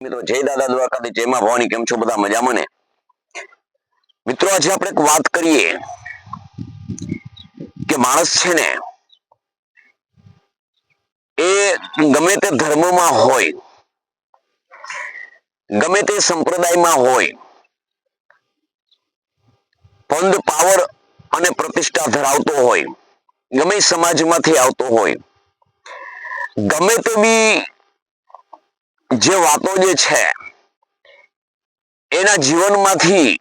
મિત્રો જય દાદા દ્વારકાથી જય માં ભવાની. કેમ છો બધા? મજામાં ને? મિત્રો આજે આપણે એક વાત કરીએ કે માણસ છે ને એ ગમે તે ધર્મમાં હોય, ગમે તે સંપ્રદાયમાં હોય, પંદ પાવર અને પ્રતિષ્ઠા ધરાવતો હોય, ગમે સમાજમાંથી આવતો હોય, ગમે તેવી જે વાતો જે છે એના જીવનમાંથી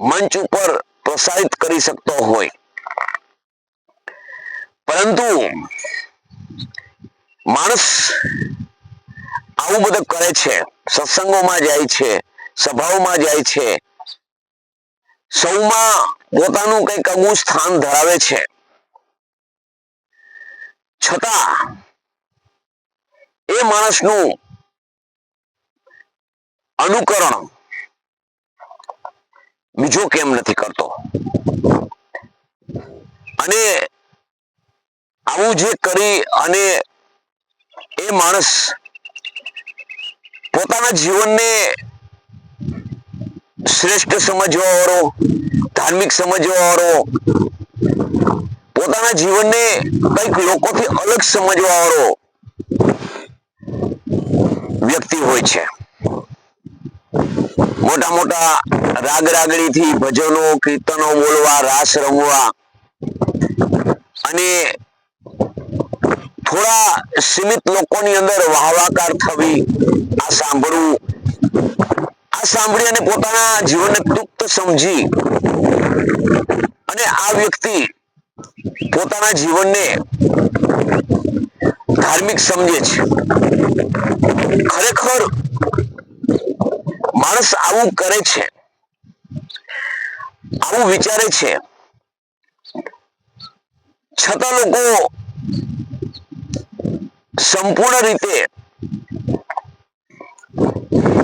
મંચ ઉપર પ્રસારિત કરી શકતો હોય, પરંતુ માણસ આવું બધું કરે છે, સત્સંગોમાં જાય છે, સભાઓમાં જાય છે, સૌમાં પોતાનું કંઈક આગવું સ્થાન ધરાવે છે, છતાં એ માણસનું અનુકરણ બીજો કેમ નથી કરતો? અને આવું જે કરી અને એ માણસ પોતાના જીવનને શ્રેષ્ઠ સમજવા વાળો, ધાર્મિક સમજવા વાળો, પોતાના જીવનને કંઈક લોકોથી અલગ સમજવા વાળો વ્યક્તિ હોય છે. મોટા મોટા રાગ રાગડીથી ભજનો કીર્તનો બોલવા, રાસ રમવા અને થોડા સીમિત લોકોની અંદર વાહવાકાર થવી, આ સાંભળવું, આ સાંભળી અને પોતાના જીવનને તૃપ્ત સમજી અને આ વ્યક્તિ પોતાના જીવનને ધાર્મિક સમજે છે. ખરેખર માણસ આવું કરે છે, આવું વિચારે છે, છતાં લોકો સંપૂર્ણ રીતે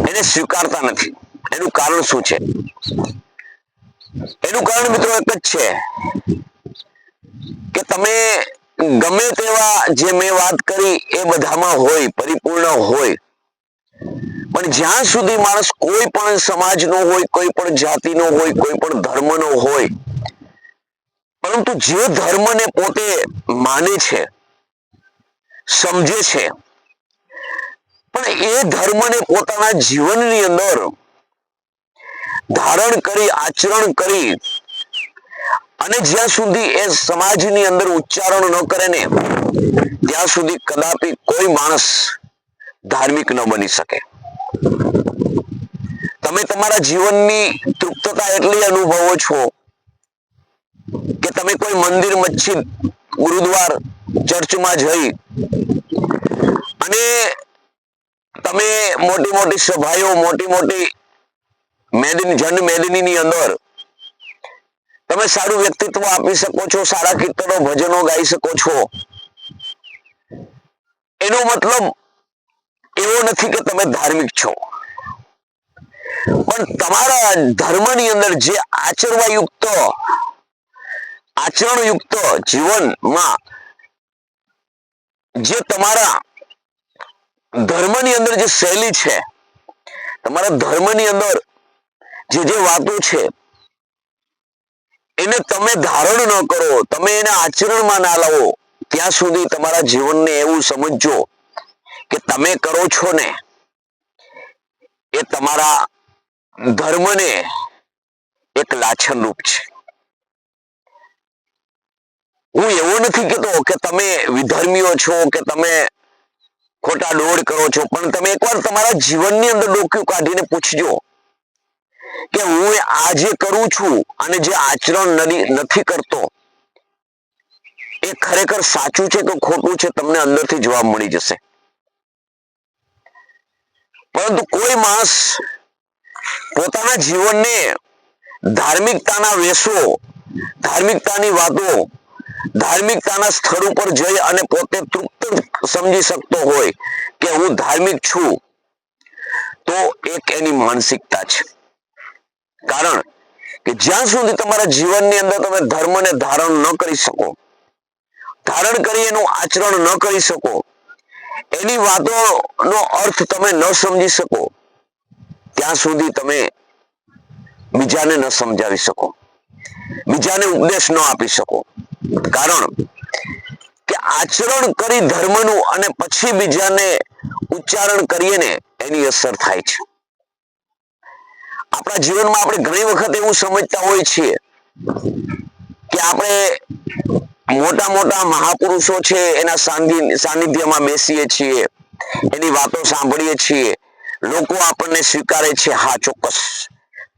એને સ્વીકારતા નથી. એનું કારણ શું છે? એનું કારણ મિત્રો એક જ છે કે તમે ગમે તેવા જે મેં વાત કરી એ બધામાં હોય, પરિપૂર્ણ હોય, પણ જ્યાં સુધી માણસ કોઈ પણ સમાજનો હોય, કોઈ પણ જાતિનો હોય, કોઈ પણ ધર્મનો હોય, પરંતુ જે ધર્મને પોતે માને છે, સમજે છે, પણ એ ધર્મને પોતાના જીવનની અંદર ધારણ કરી, આચરણ કરી અને જ્યાં સુધી એ સમાજની અંદર ઉચ્ચારણ ન કરે ને ત્યાં સુધી કદાપી કોઈ માણસ ધાર્મિક ન બની શકે. તમે તમારા જીવનની તૃપ્તતા એટલી અનુભવો છો કે તમે કોઈ મંદિર, મસ્જિદ, ગુરુદ્વાર, ચર્ચમાં જઈ અને તમે મોટી મોટી સભાઓ, મોટી મોટી જન મેદનીની અંદર તમે સારું વ્યક્તિત્વ આપી શકો છો, સારા કીર્તનો, ભજનો ગાઈ શકો છો. એનો મતલબ એવો નથી કે તમે ધાર્મિક છો, પણ તમારા ધર્મની અંદર જે આચરણયુક્ત જીવનમાં જે તમારા ધર્મની અંદર જે શૈલી છે, તમારા ધર્મની અંદર જે જે વાતો છે એને તમે ધારણ ન કરો, તમે એને આચરણમાં ના લાવો, ત્યાં સુધી તમારા જીવનને એવું સમજજો કે તમે કરો છો ને એ તમારા ધર્મને એક લાછન રૂપ છે. હું એવો નથી કહેતો કે તમે વિધર્મીઓ છો, કે તમે ખોટા દોડ કરો છો, પણ તમે એકવાર તમારા જીવનની અંદર ડોકિયું કાઢીને પૂછજો કે હું આ જે કરું છું અને જે આચરણ નથી કરતો એ ખરેખર સાચું છે કે ખોટું છે? તમને અંદરથી જવાબ મળી જશે. પરંતુ કોઈ માણસ પોતાના જીવનને ધાર્મિકતાના વેશો, ધાર્મિકતાની વાતો, ધાર્મિકતાના સ્થળ ઉપર જઈ અને પોતે તૃપ્ત સમજી શકતો હોય કે હું ધાર્મિક છું, તો એક એની માનસિકતા છે. કારણ કે જ્યાં સુધી તમારા જીવનની અંદર તમે ધર્મને ધારણ ન કરી શકો, ધારણ કરી એનું આચરણ ન કરી શકો, એની વાતોનો અર્થ તમે ન સમજી શકો ત્યાં સુધી તમે બીજાને ન સમજાવી શકો, બીજાને ઉપદેશ ન આપી શકો. કારણ કે આચરણ કરી ધર્મનું અને પછી બીજાને ઉચ્ચારણ કરીએ ને એની અસર થાય છે. આપણા જીવનમાં આપણે ઘણી વખત એવું સમજતા હોઈએ છીએ કે આપણે મોટા મોટા મહાપુરુષો છે એના સાનિધ્યમાં બેસીએ છીએ, એની વાતો સાંભળીએ છીએ, લોકો આપણને સ્વીકારે છે. હા, ચોક્કસ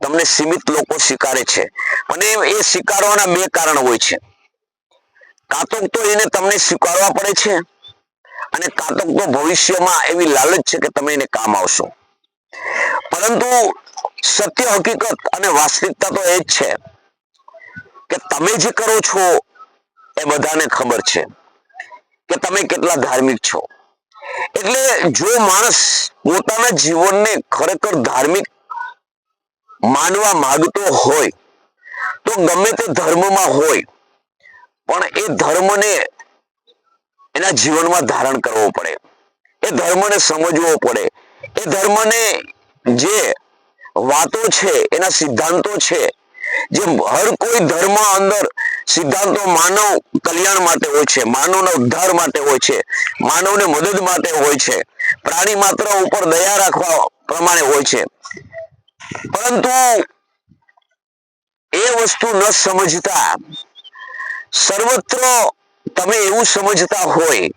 તમને સીમિત લોકો સ્વીકારે છે, અને એ સ્વીકારવાના બે કારણ હોય છે. કાં તો એને તમને સ્વીકારવા પડે છે, અને કાં તો ભવિષ્યમાં એવી લાલચ છે કે તમે એને કામ આવશો. પરંતુ સત્ય હકીકત અને વાસ્તવિકતા તો એ જ છે કે તમે જે કરો છો એ બધાને ખબર છે કે તમે કેટલા ધાર્મિક છો. એટલે જો માણસ પોતાના જીવનને ખરેખર ધાર્મિક માનવા માંગતો હોય તો ગમે તે ધર્મમાં હોય પણ એ ધર્મને એના જીવનમાં ધારણ કરવો પડે, એ ધર્મને સમજવો પડે, એ ધર્મને જે વાતો છે, એના સિદ્ધાંતો છે, જે હર કોઈ ધર્મ અંદર સિદ્ધાંતો માનવ કલ્યાણ માટે હોય છે, માનવના ઉદ્ધાર માટે હોય છે, માનવને મદદ માટે હોય છે, પ્રાણી માત્ર ઉપર દયા રાખવા પ્રમાણે હોય છે. પરંતુ એ વસ્તુ ન સમજતા સર્વત્ર તમે એવું સમજતા હોય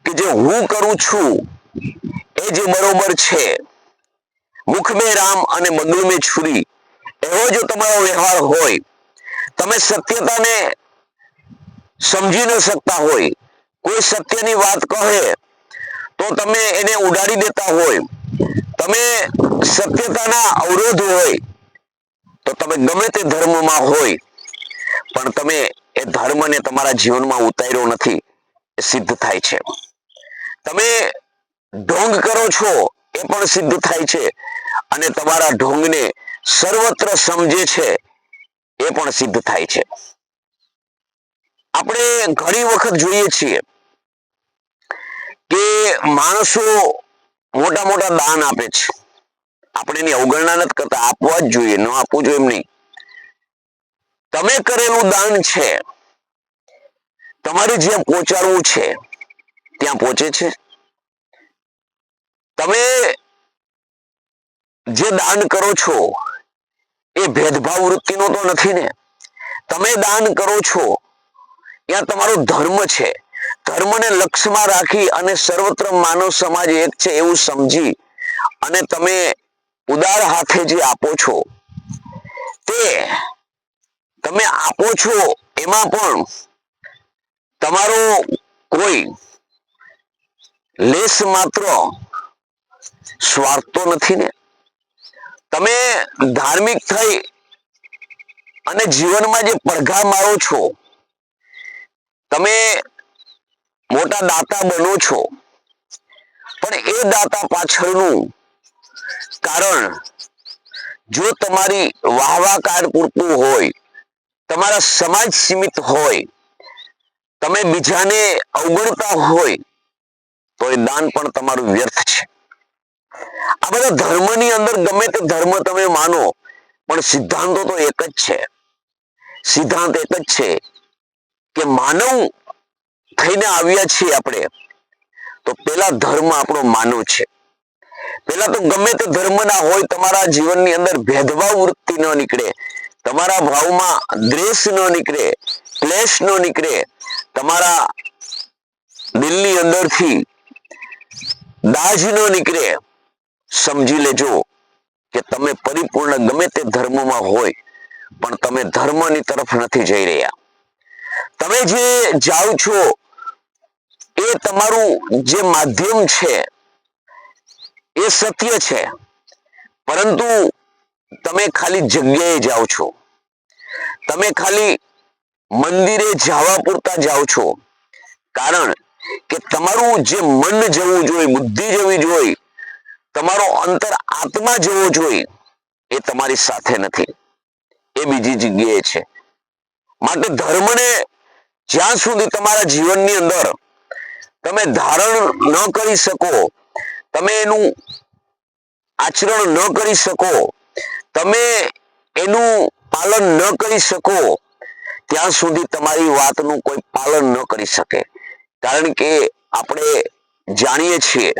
કે જે હું કરું છું એ જે બરોબર છે, મુખ મેં રામ અને બગલ મેં છુરી, એવો જો તમારો વ્યવહાર હોય, તમે સત્યતાને સમજી ન શકતા હોય, કોઈ સત્યની વાત કહે તો તમે એને ઉડાડી દેતા હોય, તમે સત્યતાના અવરોધ હોય, તો તમે ગમે તે ધર્મમાં હોય પણ તમે એ ધર્મને તમારા જીવનમાં ઉતાર્યો નથી એ સિદ્ધ થાય છે. તમે ઢોંગ કરો છો એ પણ સિદ્ધ થાય છે, અને તમારા ઢોંગને સર્વત્ર સમજે છે એ પણ સિદ્ધ થાય છે. આપણે ઘણી વખત જોઈએ છીએ કે માણસો મોટા મોટા દાન આપે છે. આપણે એની અવગણના નથી કરતા, આપવા જ જોઈએ, ન આપવું જોઈએ એમ નહીં. તમે કરેલું દાન છે તમારે જ્યાં પહોંચાડવું છે ત્યાં પહોંચે છે. તમે જે દાન કરો છો એ ભેદભાવ વૃત્તિનો તો નથી ને? તમે દાન કરો છો ત્યાં તમારો ધર્મ છે, ધર્મને લક્ષ્યમાં રાખી અને સર્વત્ર માનવ સમાજ એક છે એવું સમજી અને તમે ઉદાર હાથે જે આપો છો, તે તમે આપો છો એમાં પણ તમારો કોઈ લેશ માત્ર સ્વાર્થ તો નથી ને? તમે ધાર્મિક થઈ અને જીવનમાં જે પડઘા મારો છો, તમે મોટા દાતા બનો છો, પણ એ દાતા પાછળનું કારણ જો તમારી વાહવાકાર પૂરતું હોય, તમારા સમાજ સીમિત હોય, તમે બીજાને અવગણતા હોય, તો એ દાન પણ તમારું વ્યર્થ છે. આ બધા ધર્મની અંદર ગમે તે ધર્મ તમે માનો પણ સિદ્ધાંતો તો એક જ છે. સિદ્ધાંત એક જ છે કે માનવ થઈને આવ્યા છીએ આપણે, તો પેલા ધર્મ આપણો માનવ છે. પેલા તો ગમે તે ધર્મના હોય, તમારા જીવનની અંદર ભેદભાવ વૃત્તિ ન નીકળે, તમારા ભાવમાં દ્વેષ ન નીકળે, ક્લેશ ન નીકળે, તમારા દિલની અંદરથી દાજ ન નીકળે. સમજી લેજો કે તમે પરિપૂર્ણ ગમે તે ધર્મમાં હોય પણ તમે ધર્મની તરફ નથી જઈ રહ્યા. તમે જે જાઓ છો એ તમારું જે માધ્યમ છે એ સત્ય છે, પરંતુ તમે ખાલી જગ્યાએ જાઓ છો, તમે ખાલી મંદિરે જવા પૂરતા જાઓ છો. કારણ કે તમારું જે મન જવું જોઈએ, બુદ્ધિ જવી જોઈએ, તમારો અંતર આત્મા જવો જોઈએ, એ તમારી સાથે નથી, એ બીજી જગ્યાએ છે. માટે ધર્મને જ્યાં સુધી તમારા જીવનની અંદર તમે ધારણ ન કરી શકો, તમે એનું આચરણ ન કરી શકો, તમે એનું પાલન ન કરી શકો, ત્યાં સુધી તમારી વાતનું કોઈ પાલન ન કરી શકે. કારણ કે આપણે જાણીએ છીએ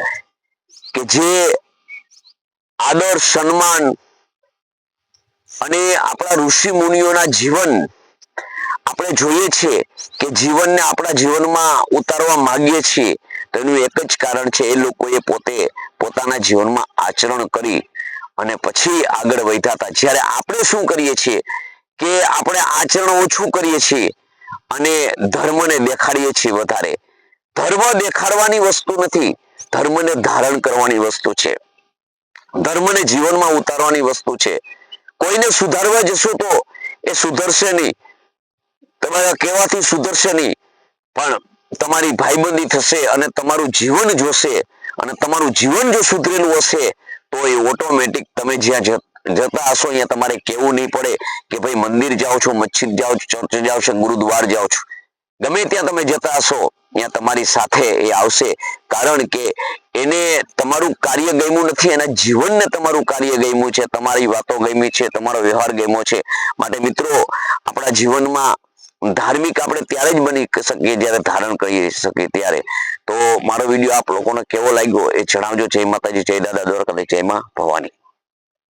કે જે આદર સન્માન અને આપણા ઋષિ મુનિઓના જીવન આપણે જોઈએ છીએ કે જીવનને આપણા જીવનમાં ઉતારવા માંગીએ છીએ તો એનું એક જ કારણ છે, એ લોકોએ પોતે પોતાના જીવનમાં આચરણ કરી અને પછી આગળ વધ્યા હતા. જ્યારે આપણે શું કરીએ છીએ કે આપણે આચરણ ઓછું કરીએ છીએ અને ધર્મને દેખાડીએ છીએ વધારે. ધર્મ દેખાડવાની વસ્તુ નથી, ધર્મને ધારણ કરવાની વસ્તુ છે, ધર્મને જીવનમાં ઉતારવાની વસ્તુ છે. કોઈને સુધારવા જશો તો એ સુધરશે નહીં, તમારા કહેવાથી સુધરશે નહીં, પણ તમારી ભાઈબંધી થશે અને તમારું જીવન જોશે અને તમારું જીવન જો સુધરેલું હશે તો એ ઓટોમેટિક તમે જ્યાં જતા હશો અહીંયા તમારે કહેવું નહીં પડે કે ભાઈ મંદિર જાઓ છો, મસ્જિદ જાઓ છો, ચર્ચ જાઓ છો, ગુરુદ્વાર જાઓ છો, ગમે ત્યાં તમે જતા હશો ત્યાં તમારી સાથે એ આવશે. કારણ કે એને તમારું કાર્ય ગમ્યું નથી, એના જીવનને તમારું કાર્ય ગમ્યું છે, તમારી વાતો ગમી છે, તમારો વ્યવહાર ગમ્યો છે. માટે મિત્રો, આપણા જીવનમાં ધાર્મિક આપણે ત્યારે જ બની શકીએ જ્યારે ધારણ કરી શકીએ ત્યારે. તો મારો વિડીયો આપ લોકોને કેવો લાગ્યો એ જણાવજો. જય માતાજી, જય દાદા દ્વારકાધીશ, જય માં ભવાની.